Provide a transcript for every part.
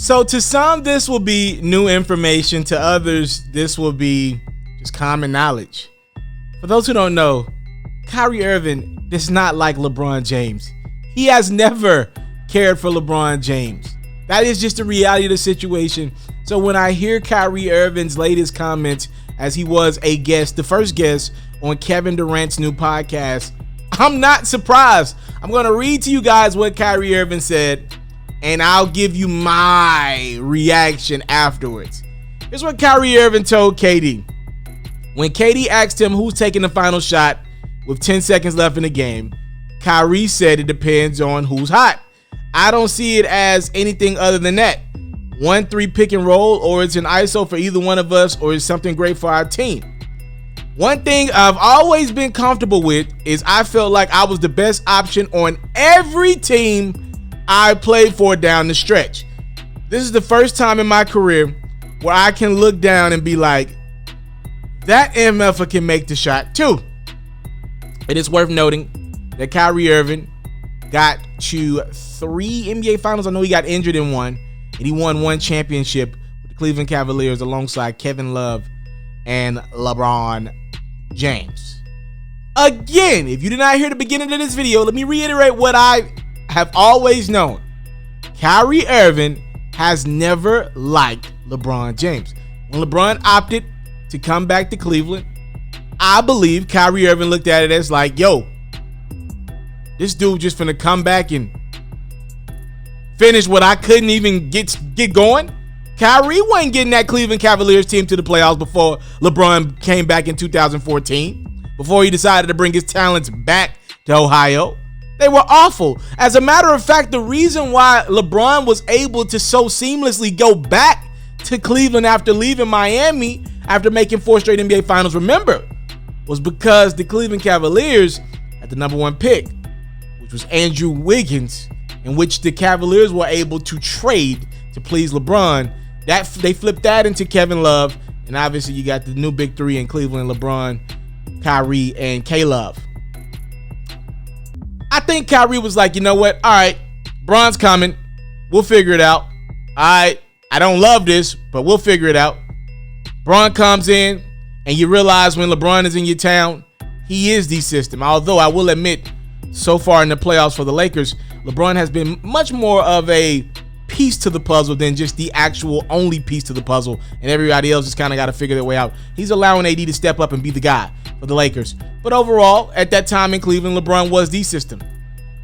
So to some, this will be new information. To others, this will be just common knowledge. For those who don't know, Kyrie Irving is not like LeBron James. He has never cared for LeBron James. That is just the reality of the situation. So when I hear Kyrie Irving's latest comments, as he was a guest, the first guest on Kevin Durant's new podcast, I'm not surprised. I'm going to read to you guys what Kyrie Irving said, and I'll give you my reaction afterwards. Here's what Kyrie Irving told KD. When KD asked him who's taking the final shot with 10 seconds left in the game, Kyrie said it depends on who's hot. I don't see it as anything other than that. 1-3 pick and roll, or it's an ISO for either one of us, or it's something great for our team. One thing I've always been comfortable with is I felt like I was the best option on every team I played for down the stretch. This is the first time in my career where I can look down and be like, that MFer can make the shot too. It is worth noting that Kyrie Irving got to 3 NBA Finals. I know he got injured in one, and he won 1 championship with the Cleveland Cavaliers alongside Kevin Love and LeBron James. Again, if you did not hear the beginning of this video, let me reiterate what I have always known. Kyrie Irving has never liked LeBron James. When LeBron opted to come back to Cleveland, I believe Kyrie Irving looked at it as like, yo, this dude just finna come back and finish what I couldn't even get going. Kyrie wasn't getting that Cleveland Cavaliers team to the playoffs before LeBron came back in 2014, before he decided to bring his talents back to Ohio. They were awful. As a matter of fact, the reason why LeBron was able to so seamlessly go back to Cleveland after leaving Miami, after making 4 straight NBA Finals, remember, was because the Cleveland Cavaliers had the number 1 pick, which was Andrew Wiggins, in which the Cavaliers were able to trade to please LeBron. That they flipped that into Kevin Love, and obviously you got the new big 3 in Cleveland: LeBron, Kyrie, and K-Love. I think Kyrie was like, you know what? All right, Bron's coming. We'll figure it out. All right, I don't love this, but we'll figure it out. Bron comes in, and you realize when LeBron is in your town, he is the system. Although I will admit, so far in the playoffs for the Lakers, LeBron has been much more of a piece to the puzzle than just the actual only piece to the puzzle, and everybody else just kind of got to figure their way out. He's allowing AD to step up and be the guy for the Lakers. But overall, at that time in Cleveland, LeBron was the system.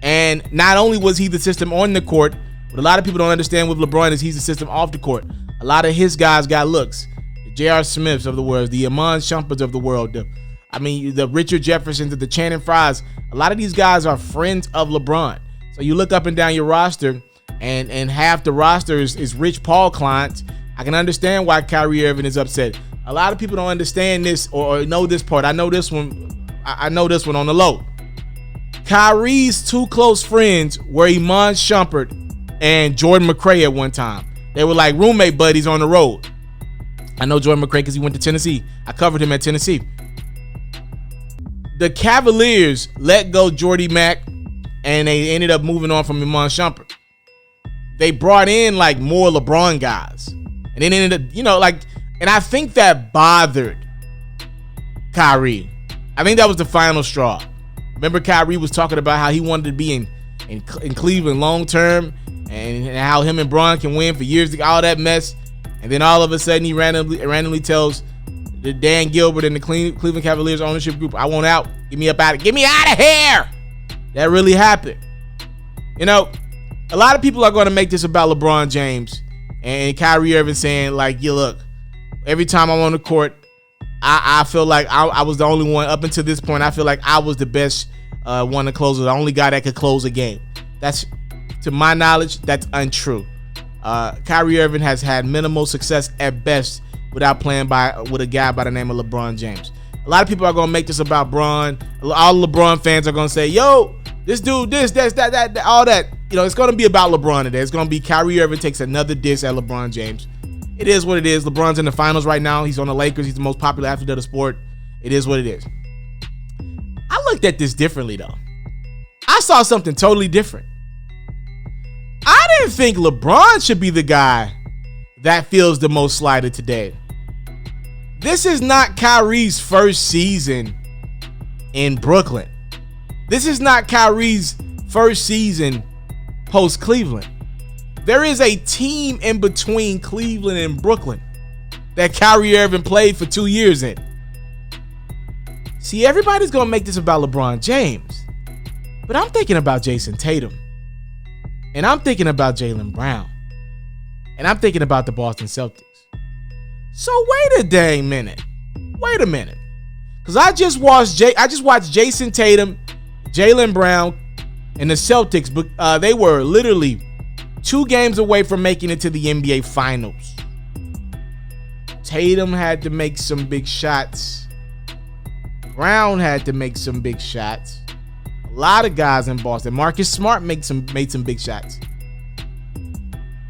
And not only was he the system on the court, but a lot of people don't understand with LeBron is he's the system off the court. A lot of his guys got looks. The J.R. Smiths of the world, the Iman Shumperts of the world, the Richard Jeffersons, the Channing Frys. A lot of these guys are friends of LeBron. So you look up and down your roster, and half the roster is Rich Paul clients. I can understand why Kyrie Irving is upset. A lot of people don't understand this or know this part. I know this one. I know this one on the low. Kyrie's 2 close friends were Iman Shumpert and Jordan McRae at one time. They were like roommate buddies on the road. I know Jordan McRae because he went to Tennessee. I covered him at Tennessee. The Cavaliers let go Jordy Mack, and they ended up moving on from Iman Shumpert. They brought in like more LeBron guys, and then ended up, and I think that bothered Kyrie. I think that was the final straw. Remember, Kyrie was talking about how he wanted to be in Cleveland long term, and how him and Bron can win for years, all that mess. And then all of a sudden, he randomly tells the Dan Gilbert and the Cleveland Cavaliers ownership group, "I want out. Get me out of here." That really happened. A lot of people are going to make this about LeBron James and Kyrie Irving saying, like, "You look, every time I'm on the court, I feel like I was the only one up until this point. I feel like I was the best one to close it, the only guy that could close a game." That's, to my knowledge, that's untrue. Kyrie Irving has had minimal success at best without playing with a guy by the name of LeBron James. A lot of people are going to make this about Bron. All LeBron fans are going to say, yo, this dude, this, that, all that. It's going to be about LeBron today. It's going to be Kyrie Irving takes another diss at LeBron James. It is what it is. LeBron's in the finals right now. He's on the Lakers. He's the most popular athlete of the sport. It is what it is. I looked at this differently, though. I saw something totally different. I didn't think LeBron should be the guy that feels the most slighted today. This is not Kyrie's first season in Brooklyn. This is not Kyrie's first season post Cleveland. There is a team in between Cleveland and Brooklyn that Kyrie Irving played for 2 years in. See, everybody's going to make this about LeBron James, but I'm thinking about Jason Tatum, and I'm thinking about Jaylen Brown, and I'm thinking about the Boston Celtics. So wait a dang minute. Wait a minute. Because I just watched Jason Tatum, Jaylen Brown, and the Celtics, but they were literally 2 games away from making it to the NBA Finals. Tatum had to make some big shots. Brown had to make some big shots. A lot of guys in Boston. Marcus Smart made some big shots.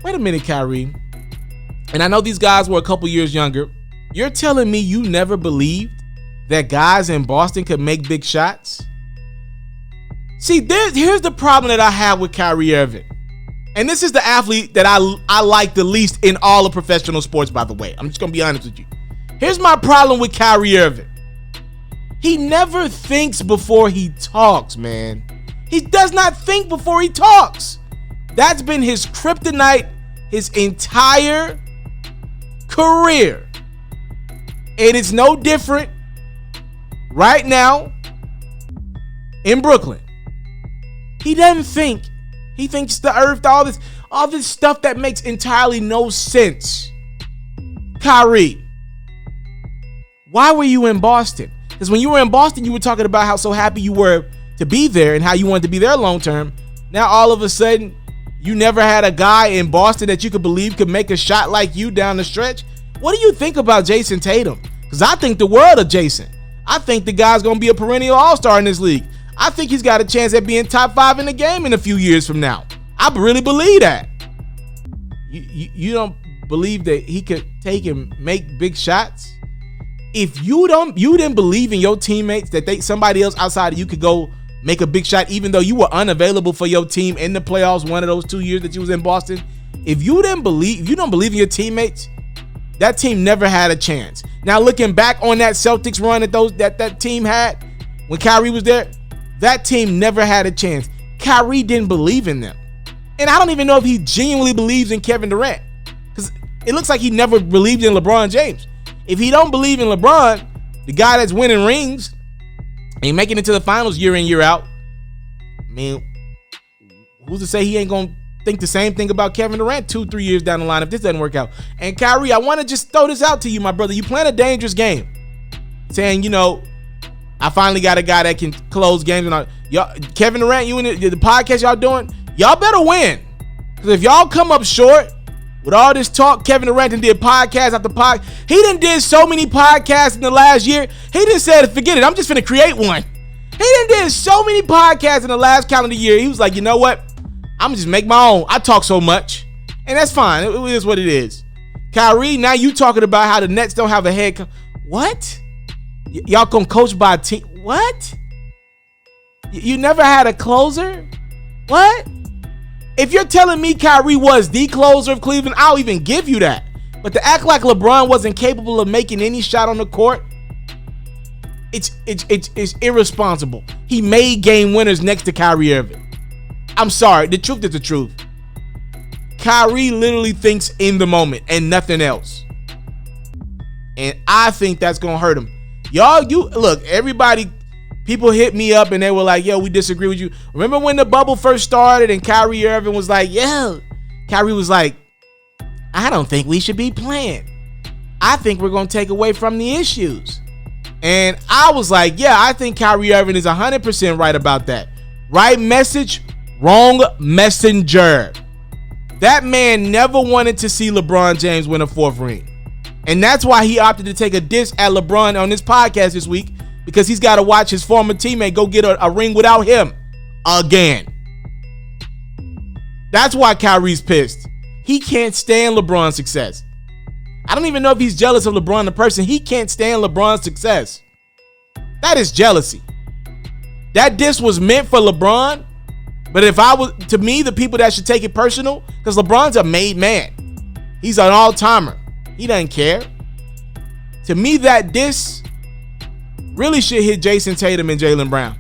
Wait a minute, Kyrie. And I know these guys were a couple years younger. You're telling me you never believed that guys in Boston could make big shots? See, here's the problem that I have with Kyrie Irving. And this is the athlete that I like the least in all of professional sports, by the way. I'm just going to be honest with you. Here's my problem with Kyrie Irving. He never thinks before he talks, man. He does not think before he talks. That's been his kryptonite his entire career. And it's no different right now in Brooklyn. He doesn't think. He thinks the earth, all this stuff that makes entirely no sense. Kyrie, why were you in Boston? Because when you were in Boston, you were talking about how so happy you were to be there and how you wanted to be there long term. Now all of a sudden, you never had a guy in Boston that you could believe could make a shot like you down the stretch. What do you think about Jason Tatum? Because I think the world of Jason. I think the guy's going to be a perennial all-star in this league. I think he's got a chance at being top 5 in the game in a few years from now. I really believe that. You don't believe that he could take and make big shots? If you didn't believe in your teammates that somebody else outside of you could go make a big shot, even though you were unavailable for your team in the playoffs one of those 2 years that you was in Boston, if you don't believe in your teammates, that team never had a chance. Now looking back on that Celtics run that team had when Kyrie was there, that team never had a chance. Kyrie didn't believe in them. And I don't even know if he genuinely believes in Kevin Durant, because it looks like he never believed in LeBron James. If he don't believe in LeBron, the guy that's winning rings and making it to the finals year in, year out, I mean, who's to say he ain't going to think the same thing about Kevin Durant 2-3 years down the line if this doesn't work out? And Kyrie, I want to just throw this out to you, my brother. You playing a dangerous game, saying, I finally got a guy that can close games. And y'all, Kevin Durant, you and the podcast y'all doing, y'all better win. Because if y'all come up short with all this talk, Kevin Durant did podcast after podcast. He did so many podcasts in the last year. He just said, forget it, I'm just finna create one. He did so many podcasts in the last calendar year. He was like, you know what? I'm gonna just make my own. I talk so much. And that's fine. It is what it is. Kyrie, now you talking about how the Nets don't have a head. What? Y'all gonna coach by a team? What? You never had a closer? What? If you're telling me Kyrie was the closer of Cleveland, I'll even give you that. But to act like LeBron wasn't capable of making any shot on the court, it's irresponsible. He made game winners next to Kyrie Irving. I'm sorry, the truth is the truth. Kyrie literally thinks in the moment and nothing else. And I think that's gonna hurt him. Y'all, look, everybody, people hit me up and they were like, yo, we disagree with you. Remember when the bubble first started and Kyrie Irving was like, yo, Kyrie was like, I don't think we should be playing. I think we're going to take away from the issues. And I was like, yeah, I think Kyrie Irving is 100% right about that. Right message, wrong messenger. That man never wanted to see LeBron James win a 4th ring. And that's why he opted to take a diss at LeBron on this podcast this week, because he's got to watch his former teammate go get a ring without him again. That's why Kyrie's pissed. He can't stand LeBron's success. I don't even know if he's jealous of LeBron the person. He can't stand LeBron's success. That is jealousy. That diss was meant for LeBron, But if I was, to me, the people that should take it personal, because LeBron's a made man. He's an all-timer. He doesn't care. To me, that diss really should hit Jason Tatum and Jaylen Brown.